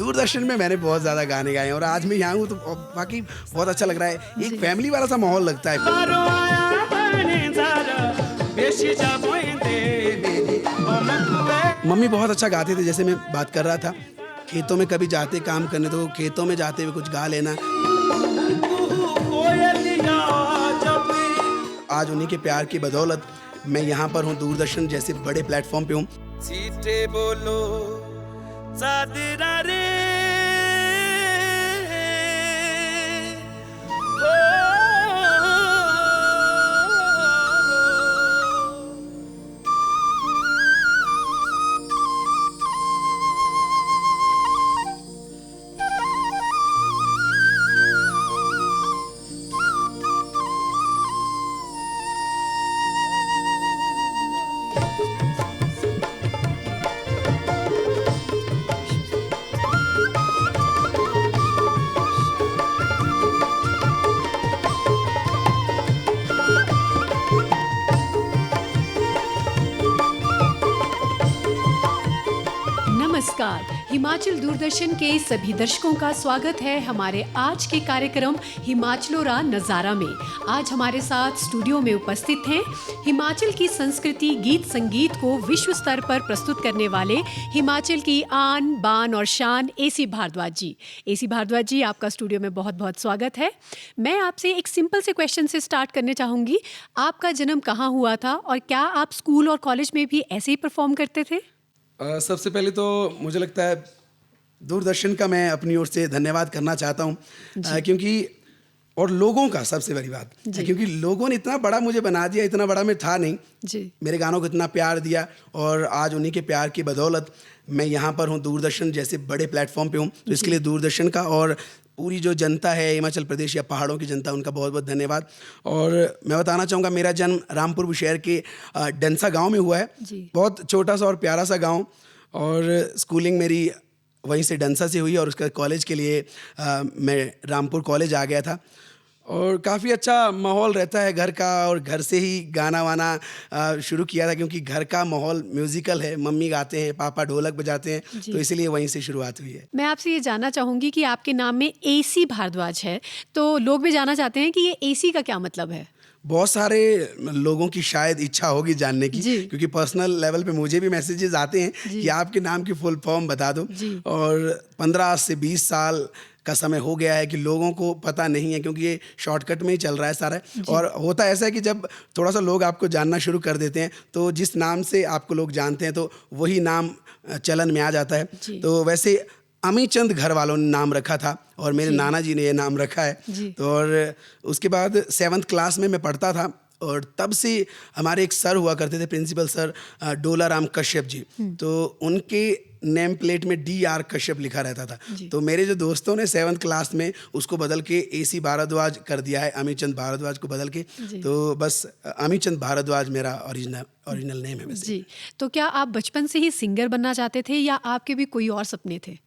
दूरदर्शन में मैंने बहुत ज़्यादा गाने गाए हैं और आज मैं यहाँ हूँ तो बाकी बहुत अच्छा लग रहा है। एक फैमिली वाला सा माहौल लगता है। मम्मी बहुत अच्छा गाते थे, जैसे मैं बात कर रहा था, खेतों में कभी जाते काम करने तो खेतों में जाते हुए कुछ गा लेना। आज उन्हीं के प्यार की बदौलत मैं यहाँ पर हूँ, दूरदर्शन जैसे बड़े प्लेटफॉर्म पे हूँ। सीटे बोलो सादिरा रे नमस्कार, हिमाचल दूरदर्शन के सभी दर्शकों का स्वागत है हमारे आज के कार्यक्रम हिमाचलोरा नज़ारा में। आज हमारे साथ स्टूडियो में उपस्थित हैं हिमाचल की संस्कृति, गीत संगीत को विश्व स्तर पर प्रस्तुत करने वाले हिमाचल की आन बान और शान एसी भारद्वाज जी। एसी भारद्वाज जी, आपका स्टूडियो में बहुत बहुत स्वागत है। मैं आपसे एक सिंपल से क्वेश्चन से स्टार्ट करने चाहूँगी। आपका जन्म कहाँ हुआ था और क्या आप स्कूल और कॉलेज में भी ऐसे ही परफॉर्म करते थे? सबसे पहले तो मुझे लगता है दूरदर्शन का मैं अपनी ओर से धन्यवाद करना चाहता हूँ, क्योंकि और लोगों का सबसे बड़ी बात, क्योंकि लोगों ने इतना बड़ा मुझे बना दिया, इतना बड़ा मैं था नहीं जी। मेरे गानों को इतना प्यार दिया और आज उन्हीं के प्यार की बदौलत मैं यहाँ पर हूँ, दूरदर्शन जैसे बड़े प्लेटफॉर्म पे हूँ। तो इसके लिए दूरदर्शन का और पूरी जो जनता है हिमाचल प्रदेश या पहाड़ों की जनता, उनका बहुत बहुत धन्यवाद। और मैं बताना चाहूँगा, मेरा जन्म रामपुर बुशहर के डंसा गांव में हुआ है। बहुत छोटा सा और प्यारा सा गांव, और स्कूलिंग मेरी वहीं से डंसा से हुई और उसका कॉलेज के लिए मैं रामपुर कॉलेज आ गया था। और काफ़ी अच्छा माहौल रहता है घर का, और घर से ही गाना वाना शुरू किया था, क्योंकि घर का माहौल म्यूज़िकल है। मम्मी गाते हैं, पापा ढोलक बजाते हैं, तो इसीलिए वहीं से शुरुआत हुई है। मैं आपसे ये जानना चाहूँगी कि आपके नाम में एसी भारद्वाज है, तो लोग भी जानना चाहते हैं कि ये एसी का क्या मतलब है? बहुत सारे लोगों की शायद इच्छा होगी जानने की, क्योंकि पर्सनल लेवल पे मुझे भी मैसेजेस आते हैं कि आपके नाम की फुल फॉर्म बता दो। और 15 से 20 साल का समय हो गया है कि लोगों को पता नहीं है, क्योंकि ये शॉर्टकट में ही चल रहा है सारा। और होता ऐसा है कि जब थोड़ा सा लोग आपको जानना शुरू कर देते हैं, तो जिस नाम से आपको लोग जानते हैं तो वही नाम चलन में आ जाता है। तो वैसे अमीचंद घर वालों ने नाम रखा था और मेरे नाना जी ने ये नाम रखा है। तो और उसके बाद 7th क्लास में मैं पढ़ता था, और तब से हमारे एक सर हुआ करते थे, प्रिंसिपल सर डोला राम कश्यप जी। तो उनके नेम प्लेट में DR कश्यप लिखा रहता था। तो मेरे जो दोस्तों ने 7th क्लास में उसको बदल के एसी भारद्वाज कर दिया है, अमीचंद भारद्वाज को बदल के। तो बस अमीचंद भारद्वाज मेरा ओरिजिनल नेम है वैसे। जी, तो क्या आप बचपन से ही सिंगर बनना चाहते थे या आपके भी कोई और सपने थे?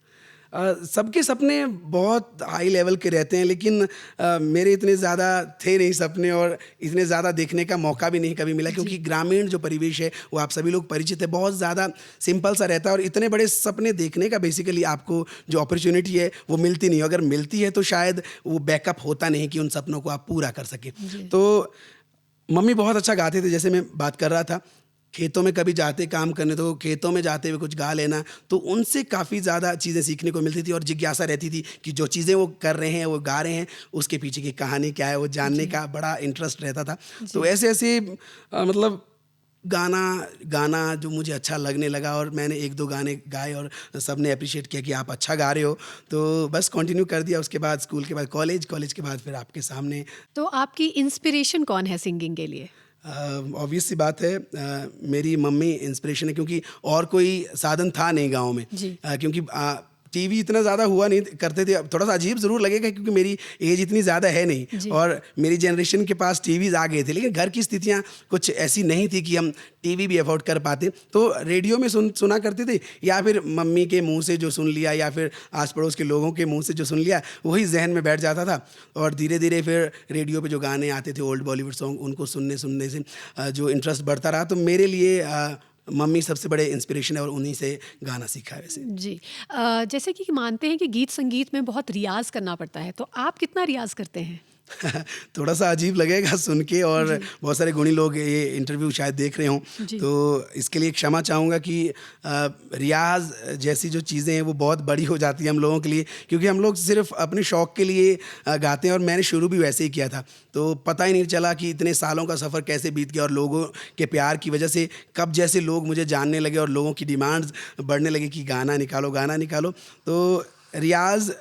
सबके सपने बहुत हाई लेवल के रहते हैं, लेकिन मेरे इतने ज़्यादा थे नहीं सपने, और इतने ज़्यादा देखने का मौका भी नहीं कभी मिला, क्योंकि ग्रामीण जो परिवेश है वो आप सभी लोग परिचित है, बहुत ज़्यादा सिंपल सा रहता है, और इतने बड़े सपने देखने का बेसिकली आपको जो अपॉर्चुनिटी है वो मिलती नहीं। अगर मिलती है तो शायद वो बैकअप होता नहीं कि उन सपनों को आप पूरा कर सकें। तो मम्मी बहुत अच्छा गाते थे, जैसे मैं बात कर रहा था, खेतों में कभी जाते काम करने तो खेतों में जाते हुए कुछ गा लेना, तो उनसे काफ़ी ज़्यादा चीज़ें सीखने को मिलती थी, और जिज्ञासा रहती थी कि जो चीज़ें वो कर रहे हैं, वो गा रहे हैं, उसके पीछे की कहानी क्या है, वो जानने का बड़ा इंटरेस्ट रहता था। तो ऐसे ऐसे मतलब गाना जो मुझे अच्छा लगने लगा, और मैंने 1-2 गाने गाए और सबने अप्रिशिएट किया कि आप अच्छा गा रहे हो, तो बस कंटिन्यू कर दिया। उसके बाद स्कूल के बाद कॉलेज के बाद फिर आपके सामने। तो आपकी इंस्पिरेशन कौन है सिंगिंग के लिए? ऑब्वियस सी बात है, मेरी मम्मी इंस्पिरेशन है, क्योंकि और कोई साधन था नहीं गांव में। क्योंकि टीवी इतना ज़्यादा हुआ नहीं करते थे। अब थोड़ा सा अजीब ज़रूर लगेगा क्योंकि मेरी एज इतनी ज़्यादा है नहीं और मेरी जनरेशन के पास टीवीज़ आ गए थे, लेकिन घर की स्थितियाँ कुछ ऐसी नहीं थी कि हम टीवी भी अफोर्ड कर पाते। तो रेडियो में सुना करते थे, या फिर मम्मी के मुंह से जो सुन लिया या फिर आस पड़ोस के लोगों के मुंह से जो सुन लिया वही जहन में बैठ जाता था। और धीरे धीरे फिर रेडियो पे जो गाने आते थे ओल्ड बॉलीवुड सॉन्ग, उनको सुनने से जो इंटरेस्ट बढ़ता रहा। तो मेरे लिए मम्मी सबसे बड़े इंस्पिरेशन है और उन्हीं से गाना सीखा है वैसे। जी। जैसे कि मानते हैं कि गीत संगीत में बहुत रियाज़ करना पड़ता है, तो आप कितना रियाज़ करते हैं? थोड़ा-सा अजीब लगेगा सुन के और जी। बहुत सारे गुणी लोग ये इंटरव्यू शायद देख रहे हों, जी। तो इसके लिए क्षमा चाहूँगा कि रियाज़ जैसी जो चीज़ें हैं वो बहुत बड़ी हो जाती है हम लोगों के लिए, क्योंकि हम लोग सिर्फ़ अपने शौक के लिए गाते हैं और मैंने शुरू भी वैसे ही किया था। तो पता ही नहीं चला कि इतने सालों का सफ़र कैसे बीत गया और लोगों के प्यार की वजह से कब जैसे लोग मुझे जानने लगे और लोगों की डिमांड्स बढ़ने लगी कि गाना निकालो, गाना निकालो। तो रियाज़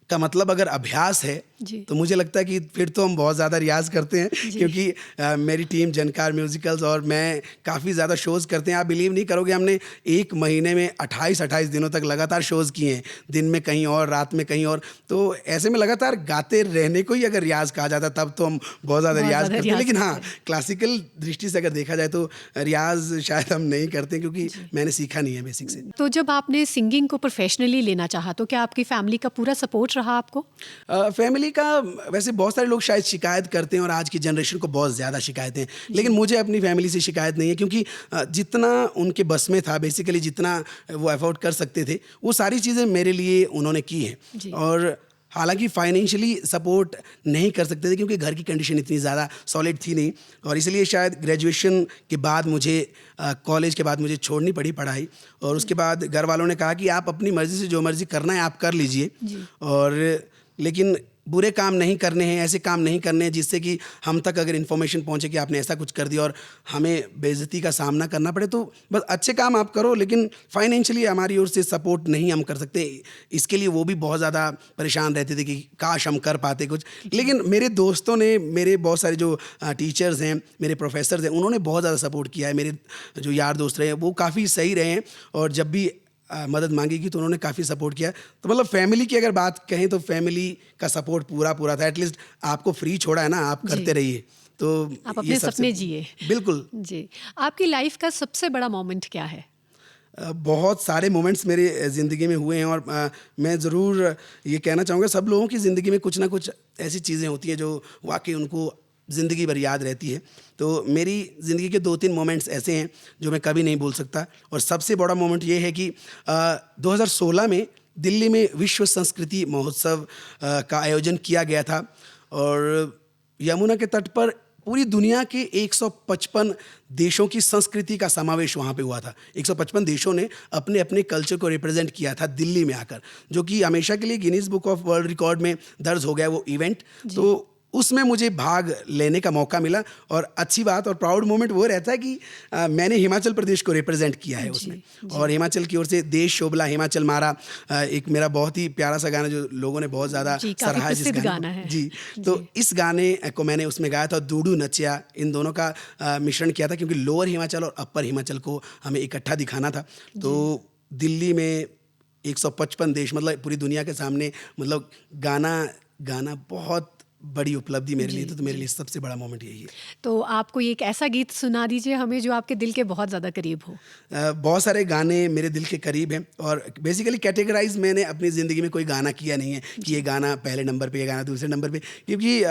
का मतलब अगर अभ्यास है, जी। तो मुझे लगता है कि फिर तो हम बहुत ज़्यादा रियाज़ करते हैं, जी। क्योंकि मेरी टीम जनकार म्यूज़िकल्स और मैं काफ़ी ज़्यादा शोज़ करते हैं। आप बिलीव नहीं करोगे, हमने 1 महीने में 28-28 दिनों तक लगातार शोज़ किए हैं। दिन में कहीं और, रात में कहीं और। तो ऐसे में लगातार गाते रहने को ही अगर रियाज़ कहा जाता तब तो हम बहुत ज़्यादा बहुत रियाज़ ज़्यादा करते हैं। रियाज़ लेकिन करते हाँ, हैं। क्लासिकल दृष्टि से अगर देखा जाए तो रियाज़ शायद हम नहीं करते, क्योंकि मैंने सीखा नहीं है बेसिक से। तो जब आपने सिंगिंग को प्रोफ़ेशनली लेना चाहा, तो क्या आपकी फ़ैमिली का पूरा सपोर्ट रहा आपको? फैमिली का वैसे बहुत सारे लोग शायद शिकायत करते हैं और आज की जनरेशन को बहुत ज़्यादा शिकायतें हैं, लेकिन मुझे अपनी फैमिली से शिकायत नहीं है, क्योंकि जितना उनके बस में था, बेसिकली जितना वो अफोर्ड कर सकते थे, वो सारी चीज़ें मेरे लिए उन्होंने की हैं। जी। और हालांकि फाइनेंशियली सपोर्ट नहीं कर सकते थे, क्योंकि घर की कंडीशन इतनी ज़्यादा सॉलिड थी नहीं, और इसलिए शायद ग्रेजुएशन के बाद मुझे कॉलेज के बाद मुझे छोड़नी पड़ी पढ़ाई, और उसके बाद घर वालों ने कहा कि आप अपनी मर्ज़ी से जो मर्ज़ी करना है आप कर लीजिए, जी। और लेकिन बुरे काम नहीं करने हैं, ऐसे काम नहीं करने हैं जिससे कि हम तक अगर इन्फॉर्मेशन पहुंचे कि आपने ऐसा कुछ कर दिया और हमें बेइज्जती का सामना करना पड़े। तो बस अच्छे काम आप करो, लेकिन फाइनेंशियली हमारी ओर से सपोर्ट नहीं हम कर सकते। इसके लिए वो भी बहुत ज़्यादा परेशान रहते थे कि काश हम कर पाते कुछ। लेकिन मेरे दोस्तों ने, मेरे बहुत सारे जो टीचर्स हैं, मेरे प्रोफेसर्स हैं, उन्होंने बहुत ज़्यादा सपोर्ट किया है। मेरे जो यार दोस्त रहे हैं वो काफ़ी सही रहे हैं, और जब भी मदद मांगी की तो उन्होंने काफ़ी सपोर्ट किया। तो मतलब फैमिली की अगर बात कहें तो फैमिली का सपोर्ट पूरा था। एटलीस्ट आपको फ्री छोड़ा है ना, आप जी। करते रहिए। तो आप ये अपने सबसे सपने जिए। बिल्कुल। जी। आपकी लाइफ़ का सबसे बड़ा मोमेंट क्या है? बहुत सारे मोमेंट्स मेरी ज़िंदगी में हुए हैं, और मैं ज़रूर ये कहना चाहूँगा, सब लोगों की ज़िंदगी में कुछ ना कुछ ऐसी चीज़ें होती हैं जो वाक़ई उनको ज़िंदगी भर याद रहती है। तो मेरी ज़िंदगी के 2-3 मोमेंट्स ऐसे हैं जो मैं कभी नहीं भूल सकता, और सबसे बड़ा मोमेंट ये है कि 2016 में दिल्ली में विश्व संस्कृति महोत्सव का आयोजन किया गया था, और यमुना के तट पर पूरी दुनिया के 155 देशों की संस्कृति का समावेश वहाँ पे हुआ था। 155 देशों ने अपने अपने कल्चर को रिप्रेजेंट किया था दिल्ली में आकर, जो कि हमेशा के लिए Guinness book of world record में दर्ज हो गया वो इवेंट। तो उसमें मुझे भाग लेने का मौका मिला, और अच्छी बात और प्राउड मोमेंट वो रहता है कि मैंने हिमाचल प्रदेश को रिप्रेजेंट किया है उसमें, और हिमाचल की ओर से देश शोभला हिमाचल मारा, एक मेरा बहुत ही प्यारा सा गाना जो लोगों ने बहुत ज़्यादा जी, काफ़ी सराहा है जिस प्रसिद्ध गाने गाना को। है। जी, तो इस गाने को मैंने उसमें गाया था, और दूडू नचिया, इन दोनों का मिश्रण किया था, क्योंकि लोअर हिमाचल और अपर हिमाचल को हमें इकट्ठा दिखाना था। तो दिल्ली में 155 देश, मतलब पूरी दुनिया के सामने, मतलब गाना बहुत बड़ी उपलब्धि मेरे लिए, तो मेरे लिए सबसे बड़ा मोमेंट यही है। तो आप कोई एक ऐसा गीत सुना दीजिए हमें जो आपके दिल के बहुत ज़्यादा करीब हो। बहुत सारे गाने मेरे दिल के करीब हैं, और बेसिकली कैटेगराइज मैंने अपनी ज़िंदगी में कोई गाना किया नहीं है कि ये गाना पहले नंबर पे, ये गाना दूसरे नंबर पे, क्योंकि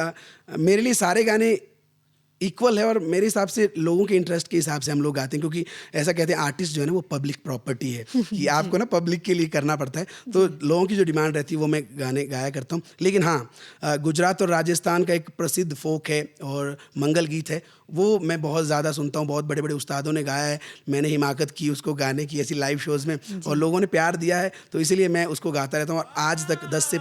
मेरे लिए सारे गाने इक्वल है, और मेरे हिसाब से लोगों के इंटरेस्ट के हिसाब से हम लोग गाते हैं, क्योंकि ऐसा कहते हैं आर्टिस्ट जो है ना वो पब्लिक प्रॉपर्टी है कि आपको ना पब्लिक के लिए करना पड़ता है। तो लोगों की जो डिमांड रहती है वो मैं गाने गाया करता हूँ। लेकिन हाँ, गुजरात और राजस्थान का एक प्रसिद्ध फोक है और मंगल गीत है, वो मैं बहुत ज़्यादा सुनता हूँ। बहुत बड़े बड़े उस्तादों ने गाया है, मैंने हिमाकत की उसको गाने की ऐसी लाइव शोज़ में, और लोगों ने प्यार दिया है, तो इसीलिए मैं उसको गाता रहता हूँ। और आज तक 10 से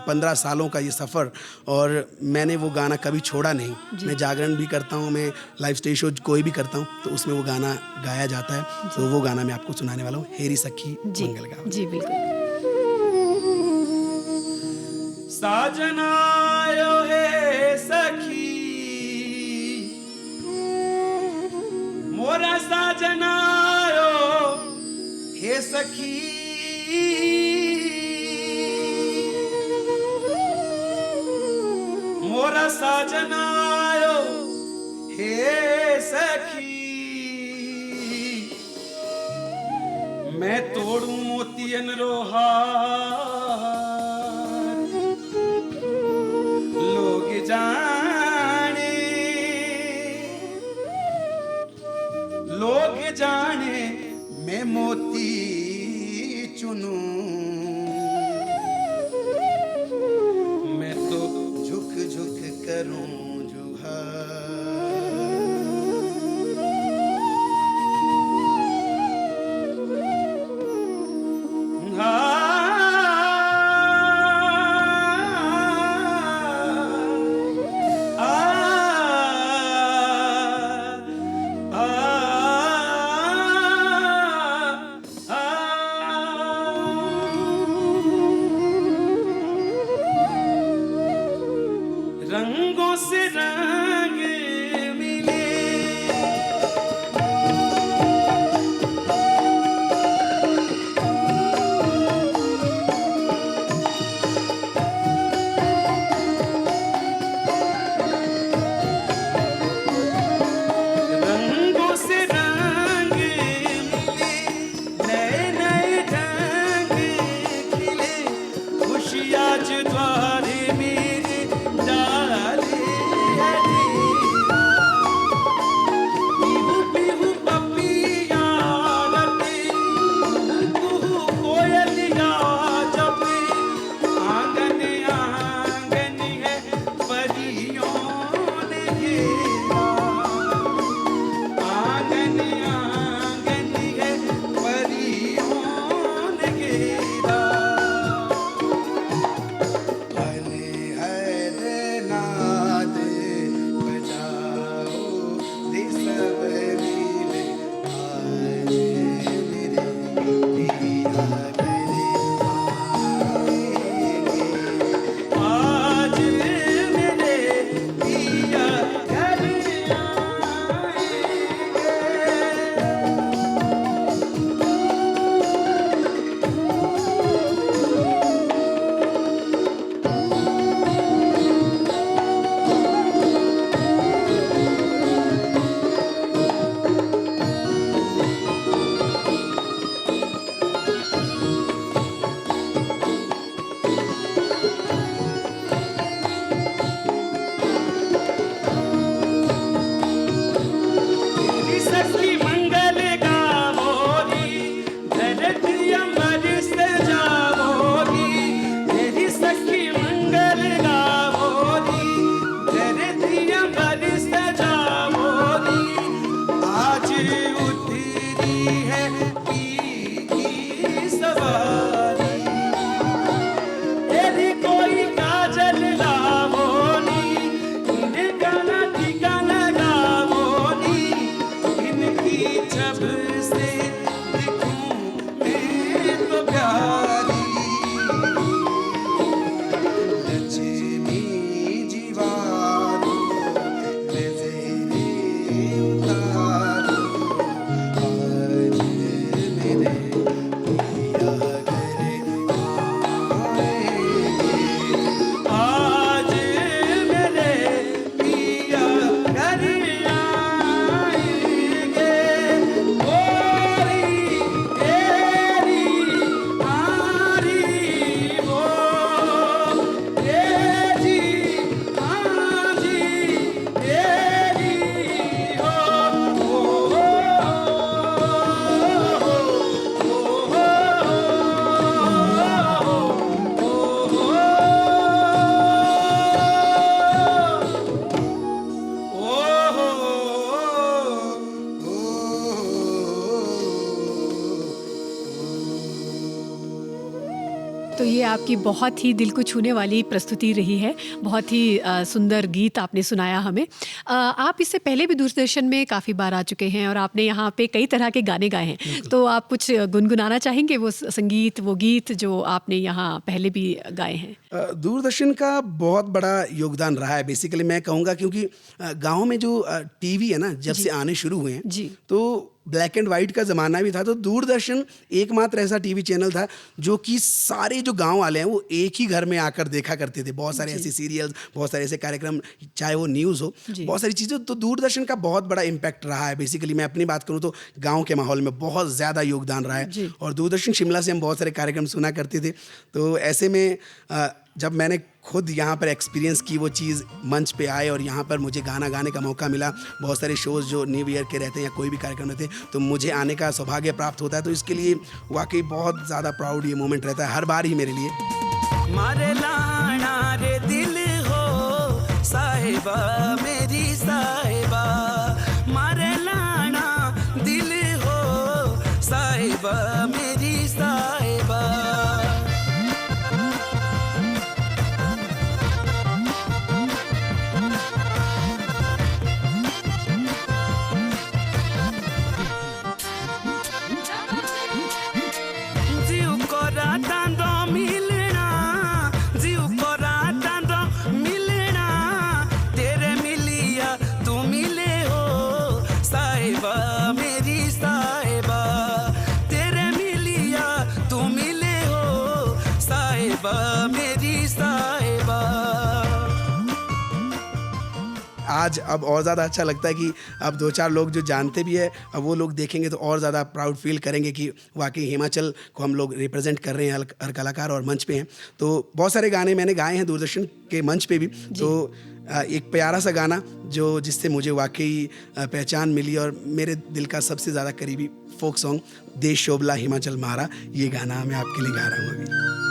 15 सालों का ये सफ़र, और मैंने वो गाना कभी छोड़ा नहीं। मैं जागरण भी करता हूँ, मैं लाइव स्टेज शो कोई भी करता हूँ तो उसमें वो गाना गाया जाता है। तो वो गाना मैं आपको सुनाने वाला हूँ, हेरी सखी मंगल गाओ। जी, बिल्कुल। साजना आयो हे सखी, मोरा साजना आयो हे सखी, मोरा साजना आयो हे सखी, मैं तोड़ू मोतियन रो हार, लोग जाने, लोग जाने मैं मोती चुनूं, मैं तो झुक झुक करूं जुहार। रंगों से रंग मिले, रंगों से रंग मिले, नए नए ढंग खिले, खुशियाँ जो द्वारे मेरे डाले हैं दीवा। पीहू पीहू पपिया रटे, कुहू कोयलिया जपे, आंगन आंगन है परियों ने घेरा, आंगन आंगन है परियों ने घेरा। भले हैदनाद बजाओ दे सब मिले, आज मेरे पिया करे आएंगे, आज मेरे पिया करे आएंगे। तेरी सखी मंगल गावोगी, धरती अमर सजावोगी, तेरी सखी मंगल गावोगी, धरती अमर सजावोगी, आज उतरी है पी की सवारी, तेरी कोई काजल लावोनी, इन्हें गाना ठिकाना गावोनी, इनकी जब से दिखूं मैं तो प्यारी, लक्ष्मी जीवारो नजरे उतारो, आज मेरे पिया करे आएंगे, आज मेरे पिया करे आएंगे। गोरी तेरी आरी वो, तेरी आजी तेरी हो, तो ये आपकी बहुत ही दिल को छूने वाली प्रस्तुति रही है, बहुत ही सुंदर गीत आपने सुनाया हमें। आप इससे पहले भी दूरदर्शन में काफ़ी बार आ चुके हैं और आपने यहाँ पे कई तरह के गाने गाए हैं, तो आप कुछ गुनगुनाना चाहेंगे वो संगीत, वो गीत जो आपने यहाँ पहले भी गाए हैं? दूरदर्शन का बहुत बड़ा योगदान रहा है बेसिकली, मैं कहूँगा, क्योंकि गाँव में जो टीवी है ना, जब से आने शुरू हुए हैं, जी। तो ब्लैक एंड वाइट का ज़माना भी था, तो दूरदर्शन एकमात्र ऐसा टीवी चैनल था जो कि सारे जो गांव वाले हैं वो एक ही घर में आकर देखा करते थे। बहुत सारे ऐसे सीरियल्स, बहुत सारे ऐसे कार्यक्रम, चाहे वो न्यूज़ हो, बहुत सारी चीज़ें, तो दूरदर्शन का बहुत बड़ा इम्पैक्ट रहा है। बेसिकली मैं अपनी बात करूँ तो गाँव के माहौल में बहुत ज़्यादा योगदान रहा है, और दूरदर्शन शिमला से हम बहुत सारे कार्यक्रम सुना करते थे। तो ऐसे में जब मैंने खुद यहाँ पर एक्सपीरियंस की वो चीज़, मंच पे आए और यहाँ पर मुझे गाना गाने का मौका मिला, बहुत सारे शोज़ जो न्यू ईयर के रहते हैं या कोई भी कार्यक्रम रहते हैं तो मुझे आने का सौभाग्य प्राप्त होता है, तो इसके लिए वाकई बहुत ज़्यादा प्राउड ये मोमेंट रहता है हर बार ही मेरे लिए। मारे लाना रे दिल हो साहिबा मेरी साहिबा, मारे लाना दिल हो साहिबा मेरी साहिबा। आज अब और ज़्यादा अच्छा लगता है कि अब 2-4 लोग जो जानते भी है, अब वो लोग देखेंगे तो और ज़्यादा प्राउड फील करेंगे कि वाकई हिमाचल को हम लोग रिप्रेजेंट कर रहे हैं, हर कलाकार और मंच पे हैं। तो बहुत सारे गाने मैंने गाए हैं दूरदर्शन के मंच पे भी, तो एक प्यारा सा गाना जो जिससे मुझे वाकई पहचान मिली और मेरे दिल का सबसे ज़्यादा करीबी फोक सॉन्ग देश शोभला हिमाचल मारा, ये गाना मैं आपके लिए गा रहा हूँ अभी।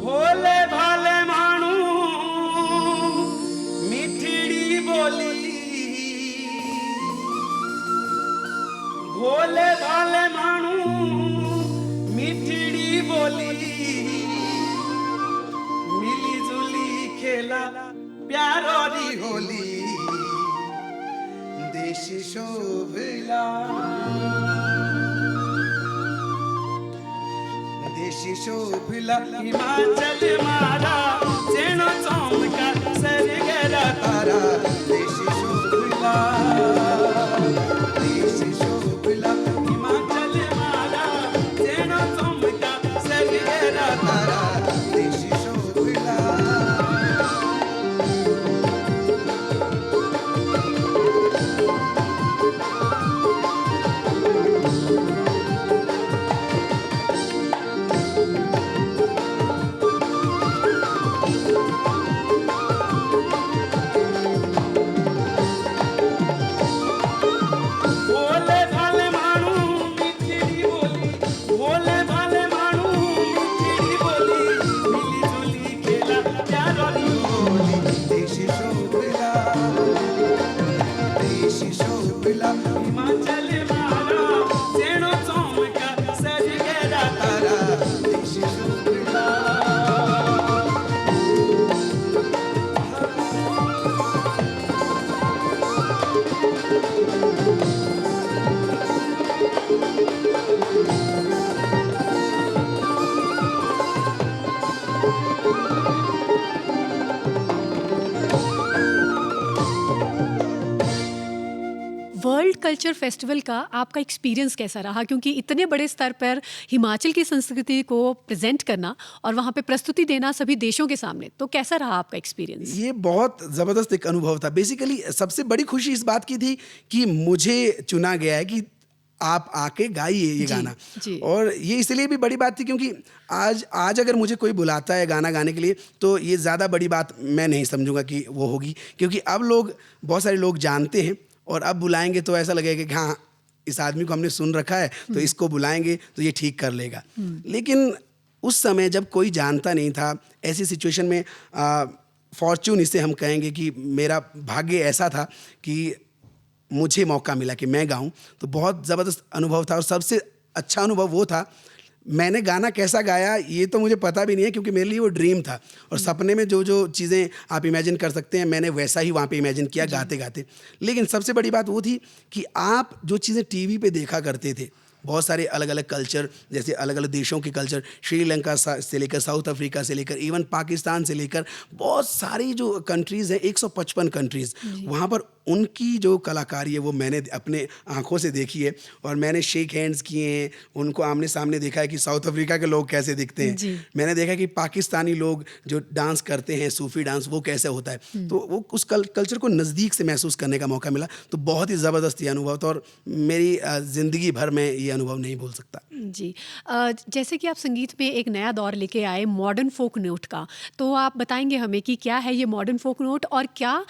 भोले भाले मानू मिठड़ी बोली, भोले भाले मानू मिठड़ी बोली, मिली जुली खेला प्यारो री होली, देश शोभला देशी शोभला हिमाचल मारा, जेनो चमका सरगरा तारा, देशी शोभला हिमाचल मारा, जेनो चमका सरगरा तारा, देशी शोभला। वर्ल्ड कल्चर फेस्टिवल का आपका एक्सपीरियंस कैसा रहा, क्योंकि इतने बड़े स्तर पर हिमाचल की संस्कृति को प्रेजेंट करना और वहाँ पे प्रस्तुति देना सभी देशों के सामने, तो कैसा रहा आपका एक्सपीरियंस? ये बहुत ज़बरदस्त एक अनुभव था। बेसिकली सबसे बड़ी खुशी इस बात की थी कि मुझे चुना गया है कि आप आके गाइए ये गाना, और ये इसलिए भी बड़ी बात थी क्योंकि आज अगर मुझे कोई बुलाता है गाना गाने के लिए तो ये ज़्यादा बड़ी बात मैं नहीं समझूंगा कि वो होगी, क्योंकि अब बहुत सारे लोग जानते हैं और अब बुलाएंगे तो ऐसा लगेगा कि हाँ इस आदमी को हमने सुन रखा है तो इसको बुलाएंगे तो ये ठीक कर लेगा। लेकिन उस समय जब कोई जानता नहीं था, ऐसी सिचुएशन में फॉर्च्यून इसे हम कहेंगे कि मेरा भाग्य ऐसा था कि मुझे मौका मिला कि मैं गाऊं, तो बहुत ज़बरदस्त अनुभव था। और सबसे अच्छा अनुभव वो था, मैंने गाना कैसा गाया ये तो मुझे पता भी नहीं है, क्योंकि मेरे लिए वो ड्रीम था और सपने में जो जो चीज़ें आप इमेजिन कर सकते हैं मैंने वैसा ही वहाँ पे इमेजिन किया गाते गाते। लेकिन सबसे बड़ी बात वो थी कि आप जो चीज़ें टीवी पे देखा करते थे, बहुत सारे अलग अलग कल्चर, जैसे अलग अलग देशों के कल्चर, श्रीलंका से लेकर साउथ अफ्रीका से लेकर इवन पाकिस्तान से लेकर बहुत सारी जो कंट्रीज़ हैं, 155 कंट्रीज़, वहाँ पर उनकी जो कलाकारी है वो मैंने अपने आंखों से देखी है, और मैंने शेक हैंड्स किए हैं, उनको आमने सामने देखा है कि साउथ अफ्रीका के लोग कैसे दिखते जी। हैं, मैंने देखा कि पाकिस्तानी लोग जो डांस करते हैं सूफी डांस वो कैसे होता है, तो वो उस कल्चर को नज़दीक से महसूस करने का मौका मिला। तो बहुत ही ज़बरदस्त ये अनुभव था, और मेरी ज़िंदगी भर में ये अनुभव नहीं भूल सकता। जी। जैसे कि आप संगीत में एक नया दौर लेके आए मॉडर्न फोक नोट का, तो आप बताएंगे हमें कि क्या है ये मॉडर्न फोक नोट, और क्या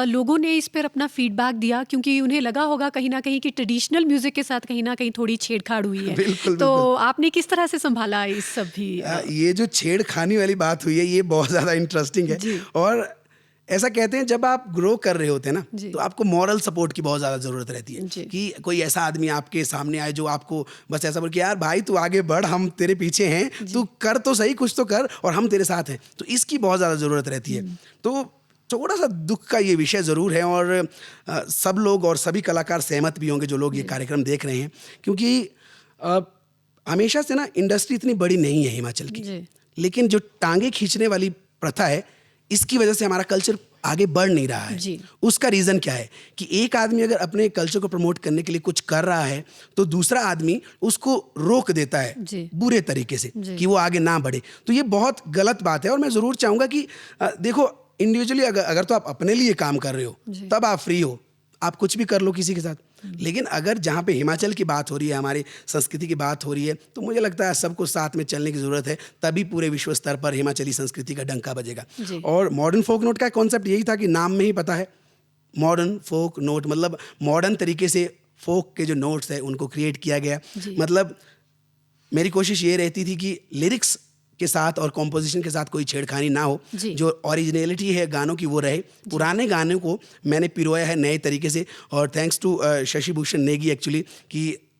लोगों ने इस पर अपना फीडबैक दिया, क्योंकि उन्हें लगा होगा कहीं ना कहीं कि ट्रेडिशनल म्यूजिक के साथ कहीं ना कहीं थोड़ी छेड़छाड़ हुई है। बिल्कुल, तो बिल्कुल। आपने किस तरह से संभाला इस सब भी? ये जो छेड़खानी वाली बात हुई है ये बहुत ज़्यादा इंटरेस्टिंग है। जी। और ऐसा कहते हैं जब आप ग्रो कर रहे होते हैं ना, जी। तो आपको मॉरल सपोर्ट की बहुत ज़्यादा ज़रूरत रहती जी। है कि कोई ऐसा आदमी आपके सामने आए जो आपको बस ऐसा बोले कि यार भाई तू आगे बढ़, हम तेरे पीछे हैं, तू कर तो सही, कुछ तो कर, और हम तेरे साथ हैं। तो इसकी बहुत ज़्यादा ज़रूरत रहती है। तो थोड़ा सा दुख का ये विषय ज़रूर है, और सब लोग और सभी कलाकार सहमत भी होंगे जो लोग ये कार्यक्रम देख रहे हैं, क्योंकि हमेशा से ना इंडस्ट्री इतनी बड़ी नहीं है हिमाचल की, जी। लेकिन जो टांगे खींचने वाली प्रथा है इसकी वजह से हमारा कल्चर आगे बढ़ नहीं रहा है। जी। उसका रीज़न क्या है कि एक आदमी अगर अपने कल्चर को प्रमोट करने के लिए कुछ कर रहा है तो दूसरा आदमी उसको रोक देता है जी। बुरे तरीके से जी। कि वो आगे ना बढ़े। तो ये बहुत गलत बात है, और मैं ज़रूर चाहूँगा कि देखो इंडिविजुअली अगर तो आप अपने लिए काम कर रहे हो जी। तब आप फ्री हो, आप कुछ भी कर लो किसी के साथ। लेकिन अगर जहाँ पे हिमाचल की बात हो रही है, हमारी संस्कृति की बात हो रही है, तो मुझे लगता है सबको साथ में चलने की ज़रूरत है, तभी पूरे विश्व स्तर पर हिमाचली संस्कृति का डंका बजेगा। जी। और मॉडर्न फोक नोट का कॉन्सेप्ट यही था कि नाम में ही पता है, मॉडर्न फोक नोट मतलब मॉडर्न तरीके से फोक के जो नोट्स हैं उनको क्रिएट किया गया। जी। मतलब मेरी कोशिश ये रहती थी कि लिरिक्स के साथ और कॉम्पोजिशन के साथ कोई छेड़खानी ना हो, जी। जो ओरिजिनलिटी है गानों की वो रहे। पुराने गानों को मैंने पिरोया है नए तरीके से, और thanks to Shashi Bhushan Negi actually, कि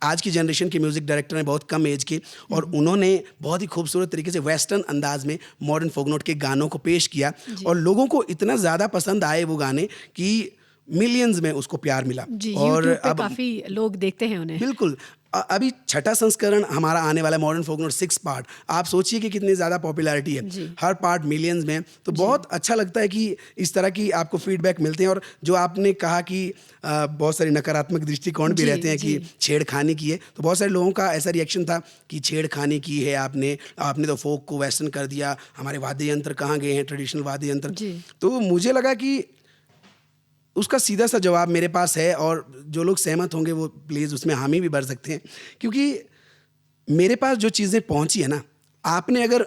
आज की जनरेशन के म्यूज़िक डायरेक्टर हैं बहुत कम एज के, और उन्होंने बहुत ही खूबसूरत तरीके से वेस्टर्न अंदाज में मॉडर्न फोक नोट के गानों को पेश किया, और लोगों को इतना ज़्यादा पसंद आए वो गाने कि मिलियंस में उसको प्यार मिला। जी, और यूट्यूब पे अब काफ़ी लोग देखते हैं उन्हें। बिल्कुल अभी छठा संस्करण हमारा आने वाला है मॉडर्न फोक नोट 6 पार्ट। आप सोचिए कि कितनी ज़्यादा पॉपुलैरिटी है, जी। हर पार्ट मिलियंस में। तो बहुत अच्छा लगता है कि इस तरह की आपको फीडबैक मिलते हैं। और जो आपने कहा कि बहुत सारी नकारात्मक दृष्टिकोण भी जी, रहते हैं कि जी। छेड़खानी की है, तो बहुत सारे लोगों का ऐसा रिएक्शन था कि छेड़खानी की है आपने तो फोक को वेस्टर्न कर दिया, हमारे वाद्य यंत्र कहाँ गए हैं, ट्रेडिशनल वाद्य यंत्र। जी। तो मुझे लगा कि उसका सीधा सा जवाब मेरे पास है, और जो लोग सहमत होंगे वो प्लीज़ उसमें हामी भी भर सकते हैं, क्योंकि मेरे पास जो चीज़ें पहुंची है ना, आपने अगर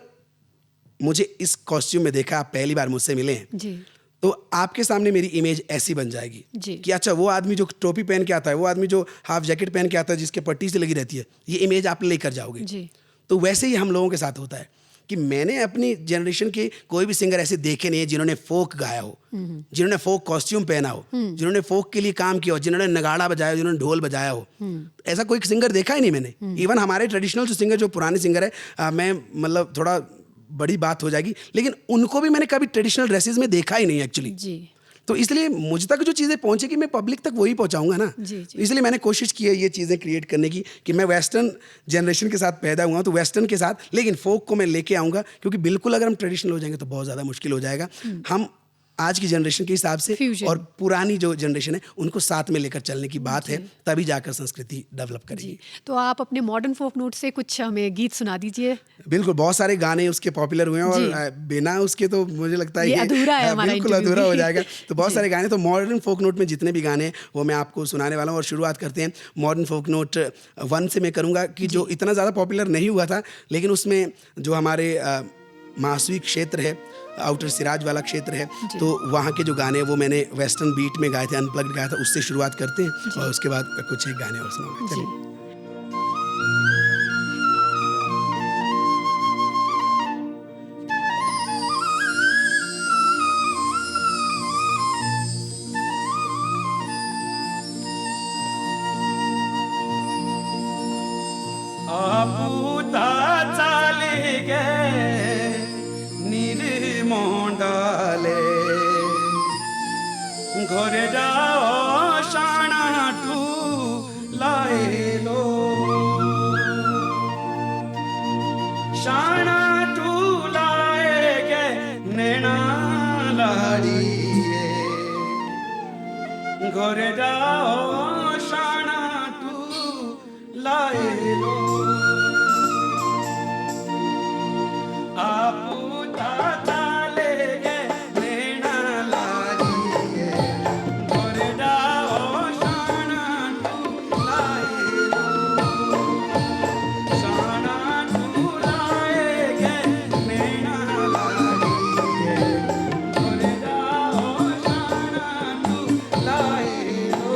मुझे इस कॉस्ट्यूम में देखा, आप पहली बार मुझसे मिले हैं, जी। तो आपके सामने मेरी इमेज ऐसी बन जाएगी जी। कि अच्छा वो आदमी जो टोपी पहन के आता है, वो आदमी जो हाफ जैकेट पहन के आता है जिसके पट्टी से लगी रहती है, ये इमेज आप लेकर जाओगे। जी। तो वैसे ही हम लोगों के साथ होता है कि मैंने अपनी जनरेशन के कोई भी सिंगर ऐसे देखे नहीं है जिन्होंने फोक गाया हो, जिन्होंने फोक कॉस्ट्यूम पहना हो, जिन्होंने फोक के लिए काम किया हो, जिन्होंने नगाड़ा बजाया हो, जिन्होंने ढोल बजाया हो। ऐसा कोई सिंगर देखा ही नहीं मैंने। इवन हमारे ट्रेडिशनल जो सिंगर, जो पुराने सिंगर है, मैं मतलब थोड़ा बड़ी बात हो जाएगी, लेकिन उनको भी मैंने कभी ट्रेडिशनल ड्रेसेस में देखा ही नहीं एक्चुअली। जी। तो इसलिए मुझ तक जो चीज़ें पहुंचेगी मैं पब्लिक तक वही पहुंचाऊंगा ना। जी, जी। इसलिए मैंने कोशिश की है ये चीज़ें क्रिएट करने की कि मैं वेस्टर्न जनरेशन के साथ पैदा हुआ हूं, तो वेस्टर्न के साथ, लेकिन फोक को मैं लेके आऊँगा, क्योंकि बिल्कुल अगर हम ट्रेडिशनल हो जाएंगे तो बहुत ज़्यादा मुश्किल हो जाएगा। हम आज की जनरेशन के हिसाब से Fusion। और पुरानी जो जनरेशन है उनको साथ में लेकर चलने की बात है, तभी जाकर संस्कृति डेवलप जी। करेगी। तो आप अपने मॉडर्न फोक नोट से कुछ हमें गीत सुना दीजिए। बिल्कुल, बहुत सारे गाने उसके पॉपुलर हुए हैं, जी। और बिना उसके तो मुझे लगता है ये कि अधूरा है हमारा बिल्कुल इंटरव्यू अधूरा हो भी। जाएगा। तो बहुत जी। सारे गाने, तो मॉडर्न फोक नोट में जितने भी गाने हैं वो मैं आपको सुनाने वाला हूँ, और शुरुआत करते हैं मॉडर्न फोक नोट 1 से। मैं करूँगा कि जो इतना ज़्यादा पॉपुलर नहीं हुआ था, लेकिन उसमें जो हमारे महासवी क्षेत्र है, आउटर सिराज वाला क्षेत्र है, तो वहाँ के जो गाने हैं वो मैंने वेस्टर्न बीट में गाए थे, अनप्लग्ड गाया था, उससे शुरुआत करते हैं, और उसके बाद कुछ एक गाने और सुनाऊंगा। जी। चलिए। आपूता चाले गे निर्मोंडाले घरे जाओ शाणा टू लाएलो शाणा टू लाए गे नैना लाड़िए घोरे जाओ शाना तू लाए लो आपू ताता ले गए नैना लागिए घोरे जाओ शाना तू लाए लो शाना तू लाए गए नैना लागिए घोरे जाओ शाना तू लाए लो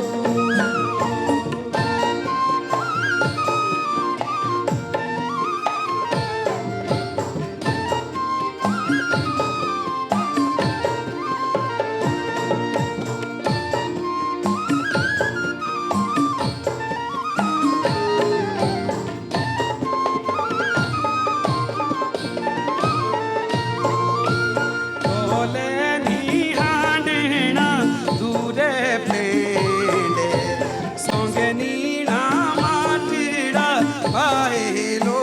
ढोले नी हांडेना दूरे पेंडे सोंगे नीना माटीड़ा पाएलो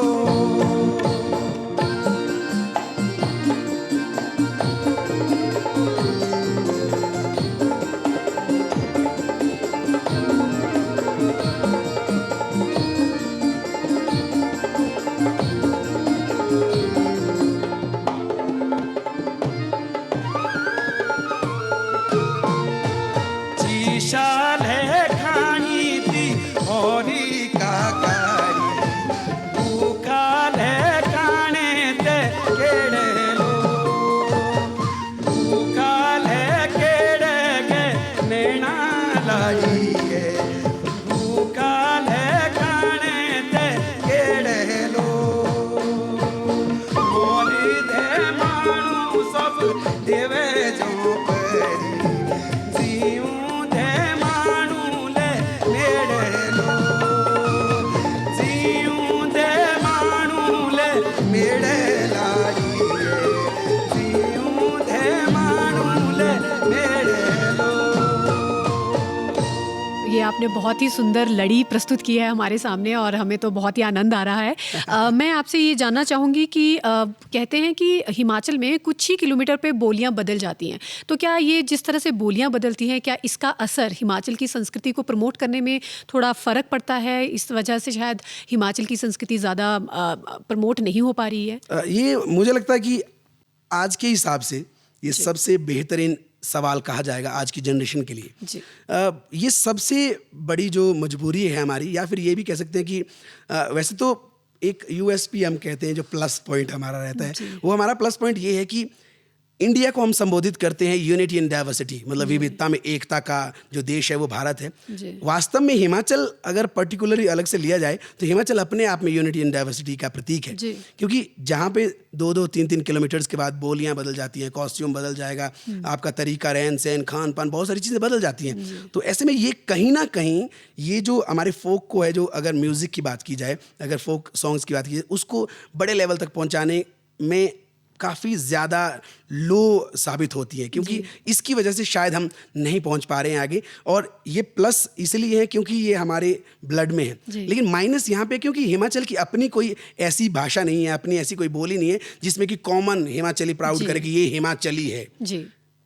चीशाल है खानी थी होरी काकारी भूखाल है खाने ते केड़े लो भूखाल है केड़े के नैना लागिए भूखाल है खाने ते केड़े लो मोरी दे मानू सब देवे जो परी जीऊं दे मानू ले मेरे लो जीऊं दे मानू ले मेरे लागिए जीऊं दे मानू ले मेरे लो ये आपने बहुत ही सुंदर लड़ी प्रस्तुत की है हमारे सामने और हमें तो बहुत ही आनंद आ रहा है। मैं आपसे ये जानना चाहूँगी कि कहते हैं कि हिमाचल में कुछ ही किलोमीटर पे बोलियाँ बदल जाती हैं, तो क्या ये जिस तरह से बोलियाँ बदलती हैं, क्या इसका असर हिमाचल की संस्कृति को प्रमोट करने में थोड़ा फ़र्क पड़ता है? इस वजह से शायद हिमाचल की संस्कृति ज़्यादा प्रमोट नहीं हो पा रही है? ये मुझे लगता है कि आज के हिसाब से ये सबसे बेहतरीन सवाल कहा जाएगा आज की जनरेशन के लिए। जी। ये सबसे बड़ी जो मजबूरी है हमारी, या फिर ये भी कह सकते हैं कि वैसे तो एक यूएसपी हम कहते हैं, जो प्लस पॉइंट हमारा रहता है, वो हमारा प्लस पॉइंट ये है कि इंडिया को हम संबोधित करते हैं यूनिटी इन डाइवर्सिटी, मतलब विविधता में एकता का जो देश है वो भारत है। जी। वास्तव में हिमाचल अगर पर्टिकुलरली अलग से लिया जाए तो हिमाचल अपने आप में यूनिटी इन डाइवर्सिटी का प्रतीक है। जी। क्योंकि जहाँ पे 2-2, 3-3 किलोमीटर्स के बाद बोलियाँ बदल जाती हैं, कॉस्ट्यूम बदल जाएगा, आपका तरीका रहन सहन खान पान बहुत सारी चीज़ें बदल जाती हैं। तो ऐसे में ये कहीं ना कहीं ये जो हमारे फोक को है, जो अगर म्यूज़िक की बात की जाए, अगर फोक सॉन्ग्स की बात की जाए, उसको बड़े लेवल तक पहुँचाने में काफ़ी ज़्यादा लो साबित होती है, क्योंकि इसकी वजह से शायद हम नहीं पहुंच पा रहे हैं आगे। और ये प्लस इसलिए है क्योंकि ये हमारे ब्लड में है, लेकिन माइनस यहाँ पे क्योंकि हिमाचल की अपनी कोई ऐसी भाषा नहीं है, अपनी ऐसी कोई बोली नहीं है जिसमें कि कॉमन हिमाचली प्राउड करे कि ये हिमाचली है। जी।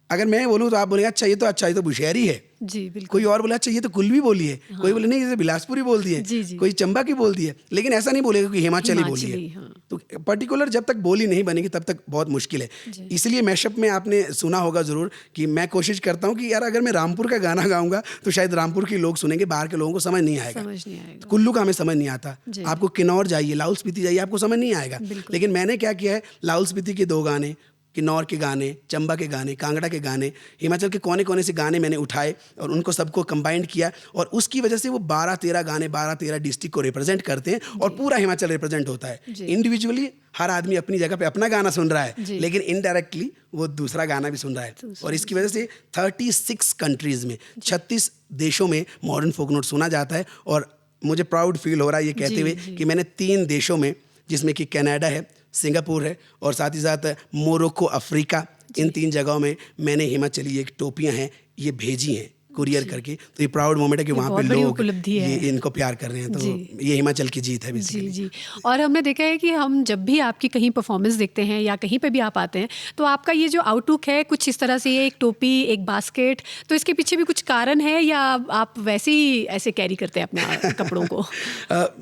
अगर मैं बोलूँ तो आप बोलेंगे अच्छा ये तो बुशहरी है। जी बिल्कुल। कोई और बोला अच्छा ये तो कुल्लवी बोली है। हाँ। कोई बोले नहीं ये बिलासपुरी बोलती है। जी, जी। कोई चंबा की बोलती है, लेकिन ऐसा नहीं बोलेगा कि हिमाचली बोली है। हाँ। तो पर्टिकुलर जब तक बोली नहीं बनेगी तब तक बहुत मुश्किल है। इसलिए मैशअप में आपने सुना होगा ज़रूर कि मैं कोशिश करता हूँ कि यार अगर मैं रामपुर का गाना गाऊंगा तो शायद रामपुर के लोग सुनेंगे, बाहर के लोगों को समझ नहीं आएगा। कुल्लू का हमें समझ नहीं आता। आपको किन्नौर जाइए, लाहौल स्पीति जाइए, आपको समझ नहीं आएगा। लेकिन मैंने क्या किया है, लाहौल स्पीति के 2 गाने, किन्नौर के गाने, चंबा के गाने, कांगड़ा के गाने, हिमाचल के कोने कोने से गाने मैंने उठाए और उनको सबको कंबाइंड किया, और उसकी वजह से वो 12-13 गाने 12-13 डिस्ट्रिक्ट को रिप्रेजेंट करते हैं और पूरा हिमाचल रिप्रेजेंट होता है। इंडिविजुअली हर आदमी अपनी जगह पे अपना गाना सुन रहा है, लेकिन इनडायरेक्टली वो दूसरा गाना भी सुन रहा है। और इसकी वजह से 36 कंट्रीज़ में, 36 देशों में मॉडर्न फोक नोट सुना जाता है। और मुझे प्राउड फील हो रहा है ये कहते हुए कि मैंने 3 देशों में, जिसमें कि कनाडा है, सिंगापुर है और साथ ही साथ मोरक्को, अफ्रीका, इन 3 जगहों में मैंने हिमाचली एक टोपियां हैं ये भेजी हैं कुरियर करके। तो ये प्राउड मोमेंट है कि वहाँ पे बहुत बड़ी लोग उपलब्धि है। ये इनको प्यार कर रहे हैं। तो ये हिमाचल की जीत है जी बेसिकली। जी। और हमने देखा है कि हम जब भी आपकी कहीं परफॉर्मेंस देखते हैं या कहीं पे भी आप आते हैं, तो आपका ये जो आउटलुक है कुछ इस तरह से, एक टोपी, एक बास्केट, तो इसके पीछे भी कुछ कारण है या आप वैसे ही ऐसे कैरी करते हैं अपने कपड़ों को?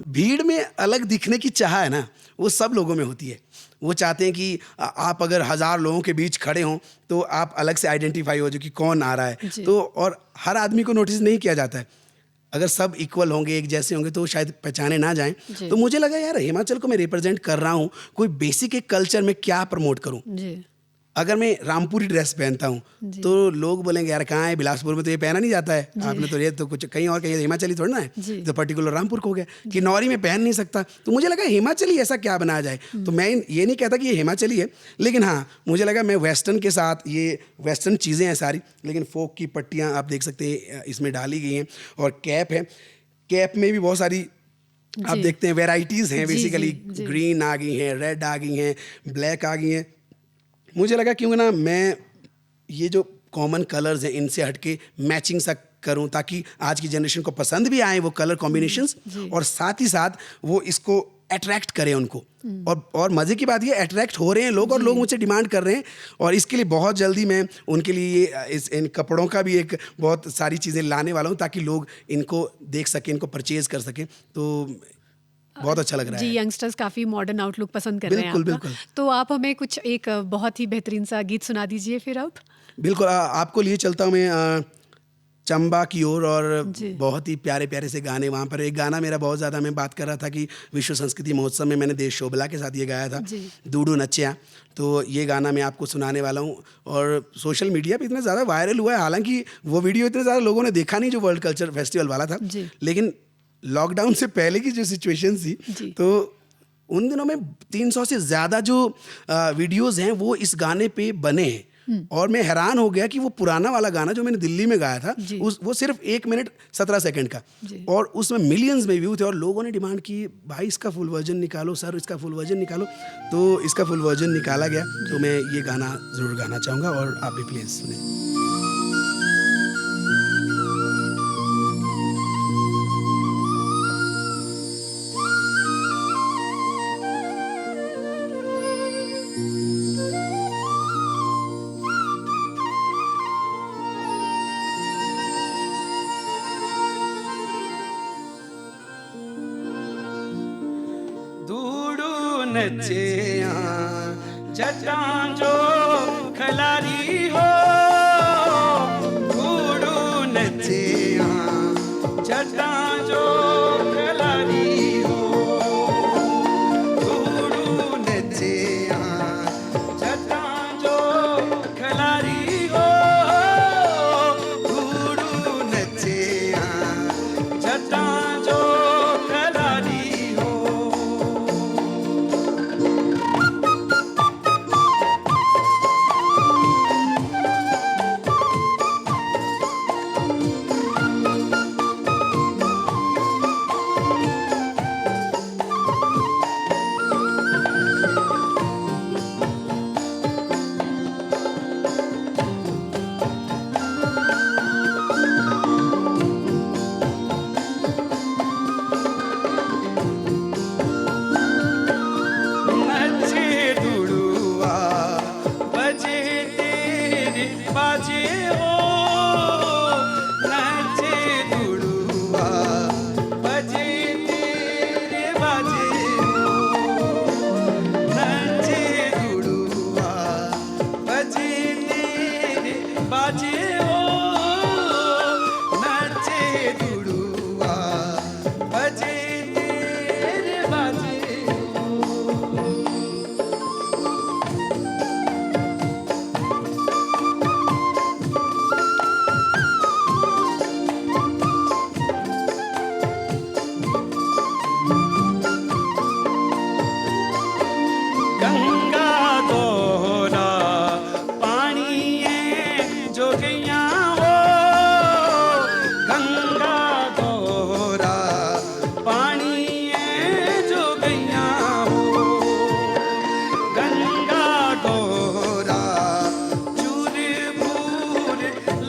भीड़ में अलग दिखने की चाह है ना, वो सब लोगों में होती है। वो चाहते हैं कि आप अगर 1000 लोगों के बीच खड़े हों तो आप अलग से आइडेंटिफाई हो जो कि कौन आ रहा है। तो और हर आदमी को नोटिस नहीं किया जाता है। अगर सब इक्वल होंगे, एक जैसे होंगे, तो शायद पहचाने ना जाएं। तो मुझे लगा यार हिमाचल को मैं रिप्रेजेंट कर रहा हूँ, कोई बेसिक एक कल्चर में क्या प्रमोट करूँ। जी। अगर मैं रामपुरी ड्रेस पहनता हूँ तो लोग बोलेंगे यार कहाँ है, बिलासपुर में तो ये पहना नहीं जाता है, आपने तो ये तो कुछ कहीं और कहीं, हिमाचली थोड़ा ना है, तो पर्टिकुलर रामपुर को हो गया। किन्नौरी में पहन नहीं सकता, तो मुझे लगा हिमाचली ऐसा क्या बनाया जाए। तो मैं ये नहीं कहता कि ये हिमाचली है, लेकिन हाँ मुझे लगा मैं वेस्टर्न के साथ, ये वेस्टर्न चीज़ें हैं सारी, लेकिन फोक की पट्टियाँ आप देख सकते हैं इसमें डाली गई हैं। और कैप है, कैप में भी बहुत सारी आप देखते हैं वेराइटीज़ हैं। बेसिकली ग्रीन आ गई हैं, रेड आ गई हैं, ब्लैक आ गई हैं। मुझे लगा क्यों ना मैं ये जो कॉमन कलर्स हैं इनसे हटके मैचिंग सा करूं, ताकि आज की जनरेशन को पसंद भी आए वो कलर कॉम्बिनेशंस, और साथ ही साथ वो इसको अट्रैक्ट करें उनको। और मज़े की बात ये, अट्रैक्ट हो रहे हैं लोग और लोग मुझसे डिमांड कर रहे हैं। और इसके लिए बहुत जल्दी मैं उनके लिए इन कपड़ों का भी एक बहुत सारी चीज़ें लाने वाला हूँ, ताकि लोग इनको देख सकें, इनको परचेज़ कर सकें। तो बहुत अच्छा लग रहा है जी। यंगस्टर्स काफ़ी मॉडर्न आउटलुक पसंद कर रहे हैं आपका। बिल्कुल। तो आप हमें कुछ एक बहुत ही बेहतरीन सा गीत सुना दीजिए फिर अब। बिल्कुल, आपको लिए चलता हूँ मैं चंबा की ओर, और बहुत ही प्यारे प्यारे से गाने वहाँ पर। एक गाना मेरा बहुत ज़्यादा, मैं बात कर रहा था कि विश्व संस्कृति महोत्सव में मैंने देश शोभला के साथ ये गाया था, दूडू नचिया। तो ये गाना मैं आपको सुनाने वाला हूँ। और सोशल मीडिया पे इतना ज़्यादा वायरल हुआ है, हालांकि वो वीडियो इतने ज़्यादा लोगों ने देखा नहीं जो वर्ल्ड कल्चर फेस्टिवल वाला था, लेकिन लॉकडाउन से पहले की जो सिचुएशन थी, तो उन दिनों में 300 से ज़्यादा जो वीडियोस हैं वो इस गाने पे बने हैं। और मैं हैरान हो गया कि वो पुराना वाला गाना जो मैंने दिल्ली में गाया था, वो सिर्फ 1 मिनट 17 सेकंड का, और उसमें मिलियंस में व्यू थे। और लोगों ने डिमांड की भाई इसका फुल वर्जन निकालो सर, इसका फुल वर्जन निकालो। तो इसका फुल वर्जन निकाला गया। तो मैं ये गाना ज़रूर गाना चाहूँगा, और आप भी प्लीज़ सुने। नचिया जटां जो खलारी हो, दूडू नचिया जटां जो खलारी हो, दूडू नचिया जटां जो खलारी हो, दूडू नचिया जटां जो खलारी हो।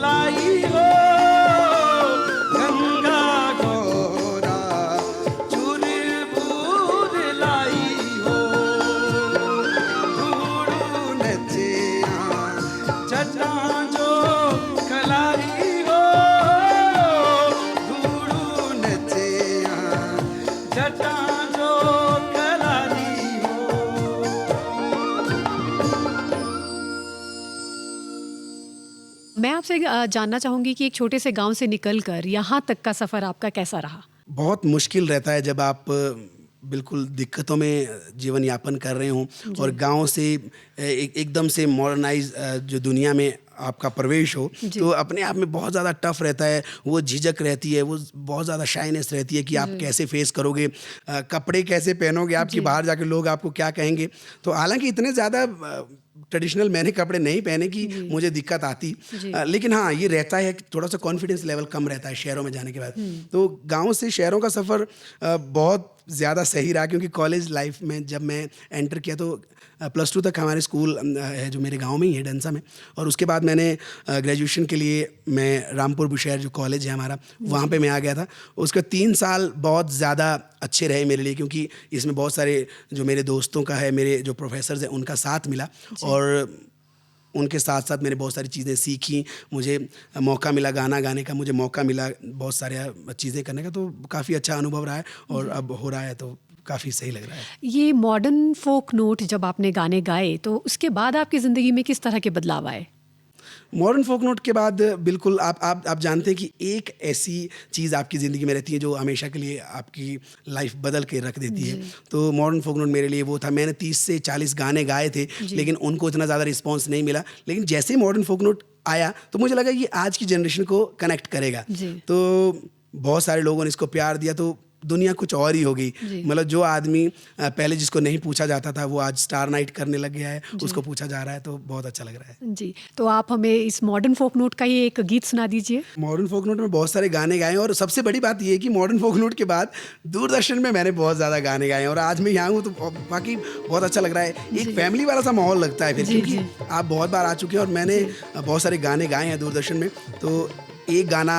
लाई हो आपसे जानना चाहूँगी कि एक छोटे से गांव से निकलकर यहाँ तक का सफ़र आपका कैसा रहा? बहुत मुश्किल रहता है जब आप बिल्कुल दिक्कतों में जीवन यापन कर रहे हों और गांव से एकदम से मॉडर्नाइज जो दुनिया में आपका प्रवेश हो, तो अपने आप में बहुत ज़्यादा टफ रहता है। वो झिझक रहती है, वो बहुत ज़्यादा शाइनेस रहती है कि आप कैसे फेस करोगे, कपड़े कैसे पहनोगे, आपकी बाहर जाके लोग आपको क्या कहेंगे। तो हालांकि इतने ज़्यादा ट्रेडिशनल मैंने कपड़े नहीं पहने कि मुझे दिक्कत आती, लेकिन हाँ ये रहता है कि थोड़ा सा कॉन्फिडेंस लेवल कम रहता है शहरों में जाने के बाद। तो गांव से शहरों का सफ़र बहुत ज़्यादा सही रहा, क्योंकि कॉलेज लाइफ में जब मैं एंटर किया तो +2 तक हमारे स्कूल है जो मेरे गांव में ही है, डंसा में, और उसके बाद मैंने ग्रेजुएशन के लिए मैं रामपुर बुशहर जो कॉलेज है हमारा, वहाँ पे मैं आ गया था। उसके 3 साल बहुत ज़्यादा अच्छे रहे मेरे लिए, क्योंकि इसमें बहुत सारे जो मेरे दोस्तों का है, मेरे जो प्रोफेसर्स हैं उनका साथ मिला, और उनके साथ साथ मैंने बहुत सारी चीज़ें सीखी। मुझे मौका मिला गाना गाने का, मुझे मौका मिला बहुत सारे चीज़ें करने का, तो काफ़ी अच्छा अनुभव रहा है और अब हो रहा है तो काफ़ी सही लग रहा है। ये मॉडर्न फोक नोट जब आपने गाने गाए तो उसके बाद आपकी ज़िंदगी में किस तरह के बदलाव आए? मॉडर्न फोक नोट के बाद बिल्कुल आप जानते हैं कि एक ऐसी चीज़ आपकी ज़िंदगी में रहती है जो हमेशा के लिए आपकी लाइफ बदल के रख देती है। तो मॉडर्न फोक नोट मेरे लिए वो था। मैंने 30 से 40 गाने गाए थे, लेकिन उनको इतना ज़्यादा रिस्पॉन्स नहीं मिला। लेकिन जैसे ही मॉडर्न फोक नोट आया तो मुझे लगा ये आज की जनरेशन को कनेक्ट करेगा। तो बहुत सारे लोगों ने इसको प्यार दिया, तो दुनिया कुछ और ही हो गई। मतलब जो आदमी पहले जिसको नहीं पूछा जाता था वो आज स्टार नाइट करने लग गया है, उसको पूछा जा रहा है, तो बहुत अच्छा लग रहा है। जी, तो आप हमें इस मॉडर्न फोक नोट का ही एक गीत सुना दीजिए। मॉडर्न फोक नोट में बहुत सारे गाने गाए हैं, और सबसे बड़ी बात ये है कि मॉडर्न फोक नोट के बाद दूरदर्शन में मैंने बहुत ज़्यादा गाने गाए हैं, और आज मैं यहाँ हूँ तो बाकी बहुत अच्छा लग रहा है। एक फैमिली वाला सा माहौल लगता है फिर, क्योंकि आप बहुत बार आ चुके हैं और मैंने बहुत सारे गाने गाए हैं दूरदर्शन में। तो एक गाना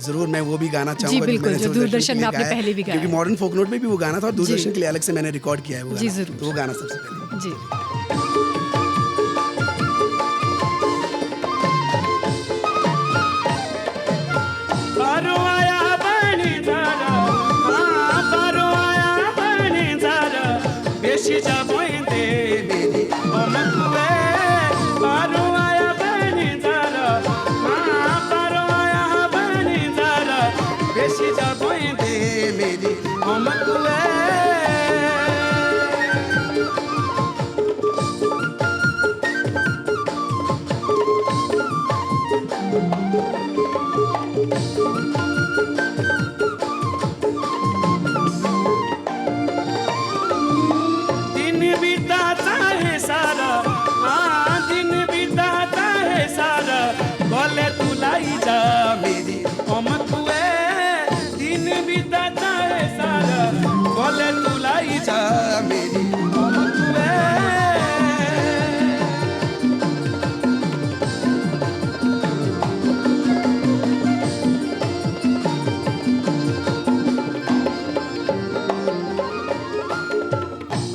ज़रूर मैं वो भी गाना चाहूँगा बिल्कुल, जो दूरदर्शन में आपने पहले भी गाया, क्योंकि मॉडर्न फोक नोट में भी वो गाना था और दूरदर्शन के लिए अलग से मैंने रिकॉर्ड किया है वो जी, गाना। ज़रूर। तो वो गाना सबसे पहले जी। बारो आया बनी जारा, हाँ बारो आया बनी जारा, बेशी जा बोइंदे मेरी ओमकुए। बारो आया बनी जारा, हाँ बारो आया बनी जारा, बेशी जा बोइंदे मेरी ओमकुए। दिन बीताता है सारा, हाँ दिन बीताता है सारा, बोले तू लाई जा मेरी ओमकुए। दिन बीताता है सारा, बोले तू लाई जा मेरी ओमकुए।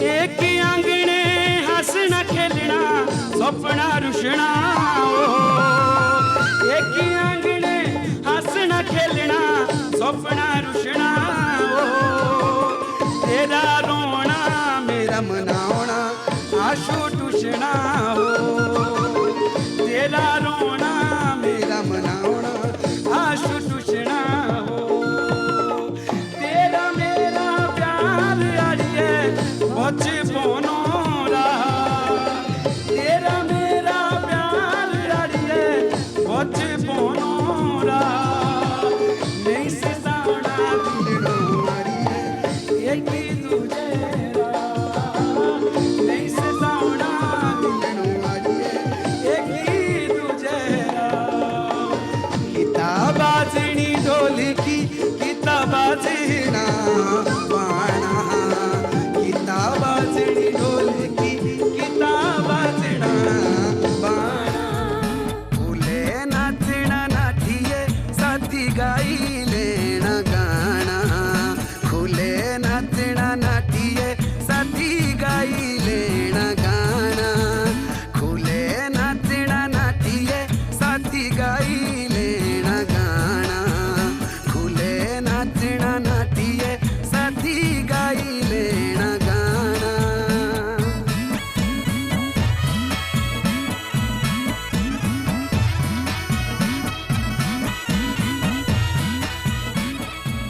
एक आंगणे हंसना खेलना सपना रुशना, एक आंगणे हंसना खेलना सपना रुशना। तेरा रोना मेरा मनावना आशू टूशना हो, तेरा रोना मेरा मनावना आशू टूशना हो। तेरा मेरा प्यार अड़िए बचपनों रहा, तेरा मेरा प्यार अड़िए बचपनों रहा। नहीं से सावड़ा दिलड़ो मारिए एक ही दूजे रहा, नहीं से सावड़ा दिलड़ो मारिए एक ही दूजे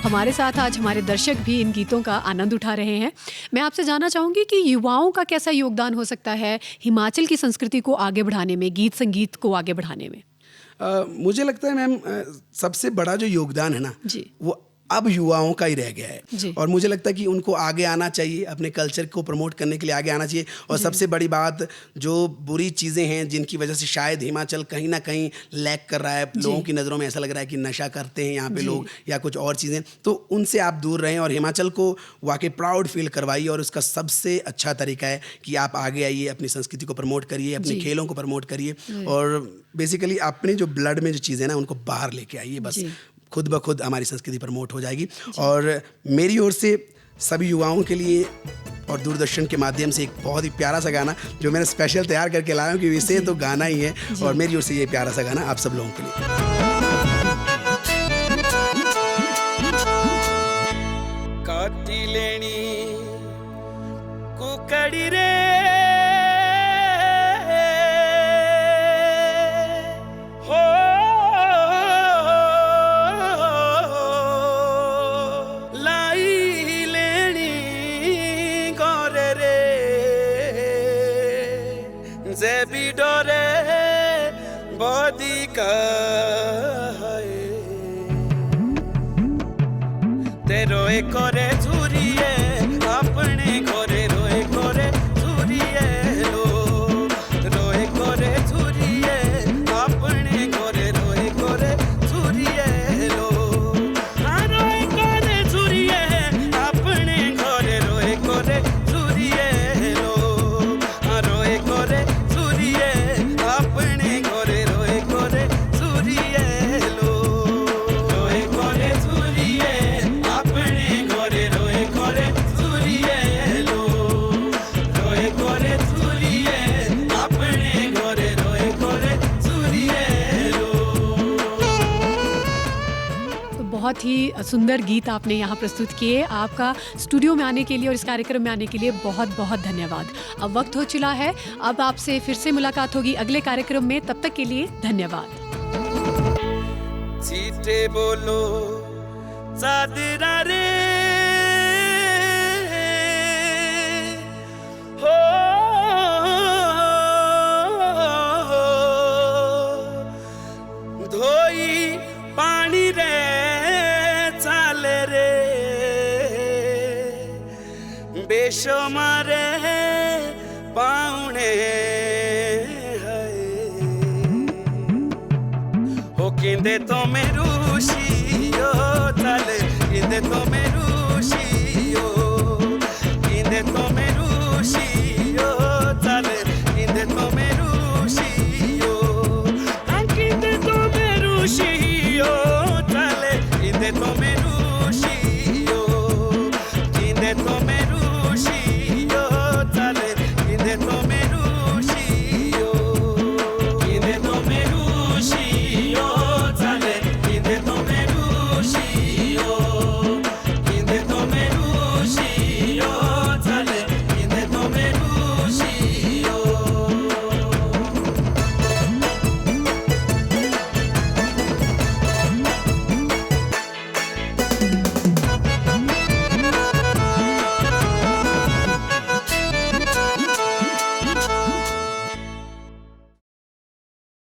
हमारे साथ आज हमारे दर्शक भी इन गीतों का आनंद उठा रहे हैं। मैं आपसे जानना चाहूँगी कि युवाओं का कैसा योगदान हो सकता है हिमाचल की संस्कृति को आगे बढ़ाने में, गीत संगीत को आगे बढ़ाने में? मुझे लगता है मैम, सबसे बड़ा जो योगदान है ना, जी। वो अब युवाओं का ही रह गया जी। है। और मुझे लगता है कि उनको आगे आना चाहिए, अपने कल्चर को प्रमोट करने के लिए आगे आना चाहिए। और सबसे बड़ी बात, जो बुरी चीज़ें हैं जिनकी वजह से शायद हिमाचल कहीं ना कहीं लैग कर रहा है, लोगों की नज़रों में ऐसा लग रहा है कि नशा करते हैं यहाँ पे लोग या कुछ और चीज़ें, तो उनसे आप दूर रहें और हिमाचल को वाकई प्राउड फील करवाइए। और उसका सबसे अच्छा तरीका है कि आप आगे आइए, अपनी संस्कृति को प्रमोट करिए, अपने खेलों को प्रमोट करिए और बेसिकली अपने जो ब्लड में जो चीज़ें हैं ना, उनको बाहर लेके आइए। बस खुद ब खुद हमारी संस्कृति प्रमोट हो जाएगी। और मेरी ओर से सभी युवाओं के लिए और दूरदर्शन के माध्यम से एक बहुत ही प्यारा सा गाना जो मैंने स्पेशल तैयार करके लाया हूँ, कि वैसे तो गाना ही है, और मेरी ओर से ये प्यारा सा गाना आप सब लोगों के लिए। काटी लेनी कुकड़ी रे भी डरे बदी का ते रोए करे चूरिए अपने घरे रोए करे चूरिए लो रोए करे चूरिए अपने घरे रोए करे चूरिए लो हाँ रोए करे चूरिए अपने घरे रोए करे चूरिए लो हाँ रोए करे अपने घरे रोए करे चूरिए लो रोए करे चूरिए अपने घरे रोए करे चूरिए लो रोए करे चूरिए अपने घरे रोए करे चूरिए लो। तो बहुत ही सुंदर गीत आपने यहाँ प्रस्तुत किए। आपका स्टूडियो में आने के लिए और इस कार्यक्रम में आने के लिए बहुत बहुत धन्यवाद। अब वक्त हो चुका है, अब आपसे फिर से मुलाकात होगी अगले कार्यक्रम में। तब तक के लिए धन्यवाद। चीटे बोलो चादरा रे हो धोई पानी रे चाले रे बेशुमारे पाउने हो किंदे तो मेरूशियो चले किंदे तो मेरूशियो किंदे तो मेरूशियो